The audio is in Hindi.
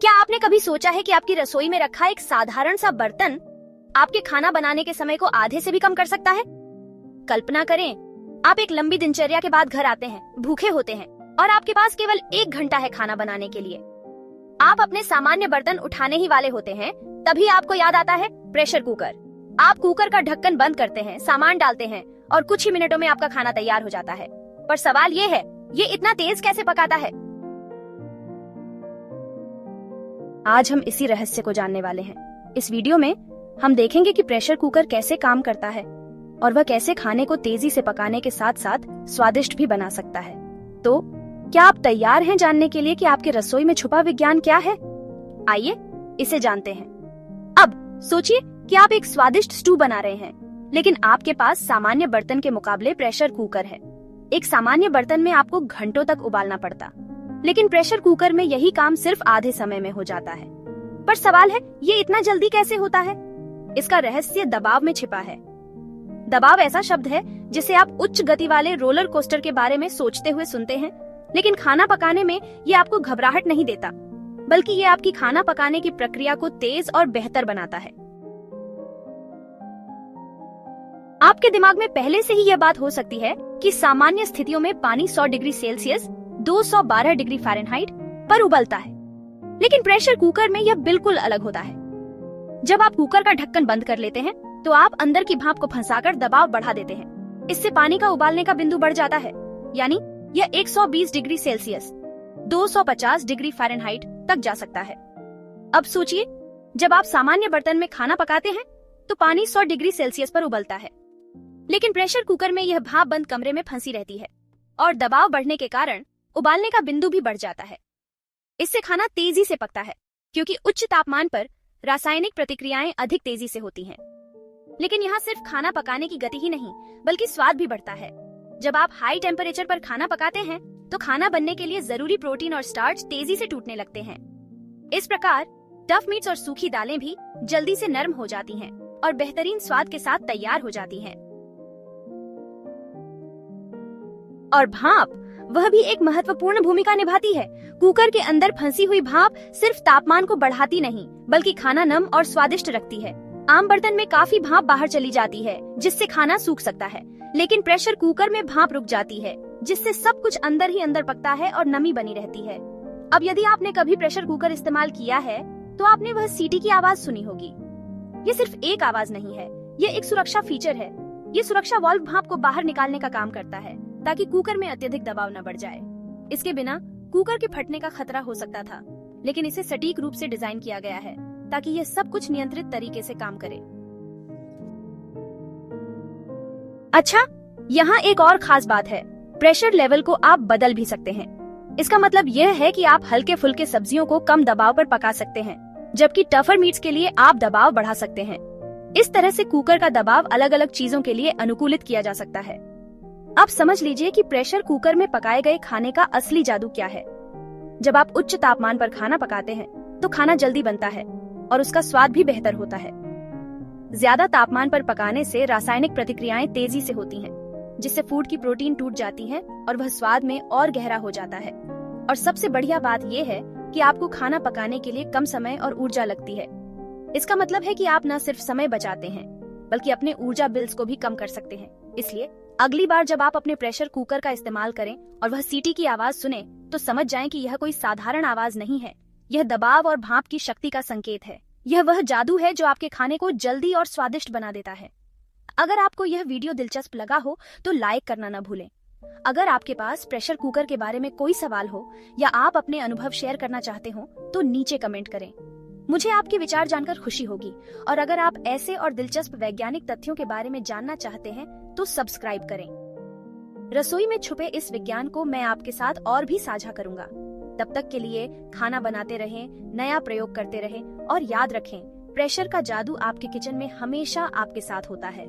क्या आपने कभी सोचा है कि आपकी रसोई में रखा एक साधारण सा बर्तन आपके खाना बनाने के समय को आधे से भी कम कर सकता है? कल्पना करें, आप एक लंबी दिनचर्या के बाद घर आते हैं, भूखे होते हैं और आपके पास केवल 1 घंटा है खाना बनाने के लिए। आप अपने सामान्य बर्तन उठाने ही वाले होते हैं, तभी आपको याद आता है प्रेशर कुकर। आप कुकर का ढक्कन बंद करते हैं, सामान डालते हैं और कुछ ही मिनटों में आपका खाना तैयार हो जाता है। पर सवाल ये है, ये इतना तेज कैसे पकाता है? आज हम इसी रहस्य को जानने वाले हैं। इस वीडियो में हम देखेंगे कि प्रेशर कुकर कैसे काम करता है और वह कैसे खाने को तेजी से पकाने के साथ साथ स्वादिष्ट भी बना सकता है। तो क्या आप तैयार हैं जानने के लिए कि आपके रसोई में छुपा विज्ञान क्या है? आइए इसे जानते हैं। अब सोचिए कि आप एक स्वादिष्ट स्टू बना रहे हैं, लेकिन आपके पास सामान्य बर्तन के मुकाबले प्रेशर कुकर है। एक सामान्य बर्तन में आपको घंटों तक उबालना पड़ता, लेकिन प्रेशर कुकर में यही काम सिर्फ आधे समय में हो जाता है। पर सवाल है, ये इतना जल्दी कैसे होता है? इसका रहस्य दबाव में छिपा है। दबाव ऐसा शब्द है जिसे आप उच्च गति वाले रोलर कोस्टर के बारे में सोचते हुए सुनते हैं, लेकिन खाना पकाने में ये आपको घबराहट नहीं देता, बल्कि ये आपकी खाना पकाने की प्रक्रिया को तेज और बेहतर बनाता है। आपके दिमाग में पहले से ही यह बात हो सकती है कि सामान्य स्थितियों में पानी 100 डिग्री सेल्सियस 212 डिग्री फ़ारेनहाइट पर उबलता है, लेकिन प्रेशर कुकर में यह बिल्कुल अलग होता है। जब आप कुकर का ढक्कन बंद कर लेते हैं, तो आप अंदर की भाप को फंसाकर दबाव बढ़ा देते हैं। इससे पानी का उबालने का बिंदु बढ़ जाता है, यानी यह 120 डिग्री सेल्सियस 250 डिग्री फ़ारेनहाइट तक जा सकता है। अब सोचिए, जब आप सामान्य बर्तन में खाना पकाते हैं तो पानी 100 डिग्री सेल्सियस पर उबलता है, लेकिन प्रेशर कुकर में यह भाप बंद कमरे में फंसी रहती है और दबाव बढ़ने के कारण उबालने का बिंदु भी बढ़ जाता है। इससे खाना तेजी से पकता है, क्योंकि उच्च तापमान पर रासायनिक प्रतिक्रियाएं अधिक तेजी से होती हैं। लेकिन यहाँ सिर्फ खाना पकाने की गति ही नहीं, बल्कि स्वाद भी बढ़ता है। जब आप हाई टेम्परेचर पर खाना पकाते हैं, तो खाना बनने के लिए जरूरी प्रोटीन और स्टार्च तेजी से टूटने लगते हैं। इस प्रकार टफ मीट्स और सूखी दालें भी जल्दी से नरम हो जाती हैं और बेहतरीन स्वाद के साथ तैयार हो जाती हैं। और भाप, वह भी एक महत्वपूर्ण भूमिका निभाती है। कुकर के अंदर फंसी हुई भाप सिर्फ तापमान को बढ़ाती नहीं, बल्कि खाना नम और स्वादिष्ट रखती है। आम बर्तन में काफी भाप बाहर चली जाती है, जिससे खाना सूख सकता है, लेकिन प्रेशर कुकर में भाप रुक जाती है, जिससे सब कुछ अंदर ही अंदर पकता है और नमी बनी रहती है। अब यदि आपने कभी प्रेशर कुकर इस्तेमाल किया है, तो आपने वह सीटी की आवाज सुनी होगी। ये सिर्फ एक आवाज नहीं है, ये एक सुरक्षा फीचर है। ये सुरक्षा वाल्व भाप को बाहर निकालने का काम करता है, ताकि कुकर में अत्यधिक दबाव न बढ़ जाए। इसके बिना कुकर के फटने का खतरा हो सकता था, लेकिन इसे सटीक रूप से डिजाइन किया गया है ताकि यह सब कुछ नियंत्रित तरीके से काम करे। अच्छा, यहाँ एक और खास बात है, प्रेशर लेवल को आप बदल भी सकते हैं। इसका मतलब यह है कि आप हल्के फुल्के सब्जियों को कम दबाव पर पका सकते हैं, जबकि टफर मीट्स के लिए आप दबाव बढ़ा सकते हैं। इस तरह से कुकर का दबाव अलग अलग चीजों के लिए अनुकूलित किया जा सकता है। अब समझ लीजिए कि प्रेशर कुकर में पकाए गए खाने का असली जादू क्या है। जब आप उच्च तापमान पर खाना पकाते हैं, तो खाना जल्दी बनता है और उसका स्वाद भी बेहतर होता है। ज्यादा तापमान पर पकाने से रासायनिक प्रतिक्रियाएं तेजी से होती हैं, जिससे फूड की प्रोटीन टूट जाती है और वह स्वाद में और गहरा हो जाता है। और सबसे बढ़िया बात यह है कि आपको खाना पकाने के लिए कम समय और ऊर्जा लगती है। इसका मतलब है कि आप न सिर्फ समय बचाते हैं, बल्कि अपने ऊर्जा बिल्स को भी कम कर सकते हैं। इसलिए अगली बार जब आप अपने प्रेशर कुकर का इस्तेमाल करें और वह सीटी की आवाज सुने, तो समझ जाएं कि यह कोई साधारण आवाज नहीं है। यह दबाव और भाप की शक्ति का संकेत है। यह वह जादू है जो आपके खाने को जल्दी और स्वादिष्ट बना देता है। अगर आपको यह वीडियो दिलचस्प लगा हो, तो लाइक करना न भूलें। अगर आपके पास प्रेशर कुकर के बारे में कोई सवाल हो या आप अपने अनुभव शेयर करना चाहते हो, तो नीचे कमेंट करें। मुझे आपके विचार जानकर खुशी होगी। और अगर आप ऐसे और दिलचस्प वैज्ञानिक तथ्यों के बारे में जानना चाहते हैं, तो सब्सक्राइब करें। रसोई में छुपे इस विज्ञान को मैं आपके साथ और भी साझा करूंगा। तब तक के लिए खाना बनाते रहें, नया प्रयोग करते रहें और याद रखें, प्रेशर का जादू आपके किचन में हमेशा आपके साथ होता है।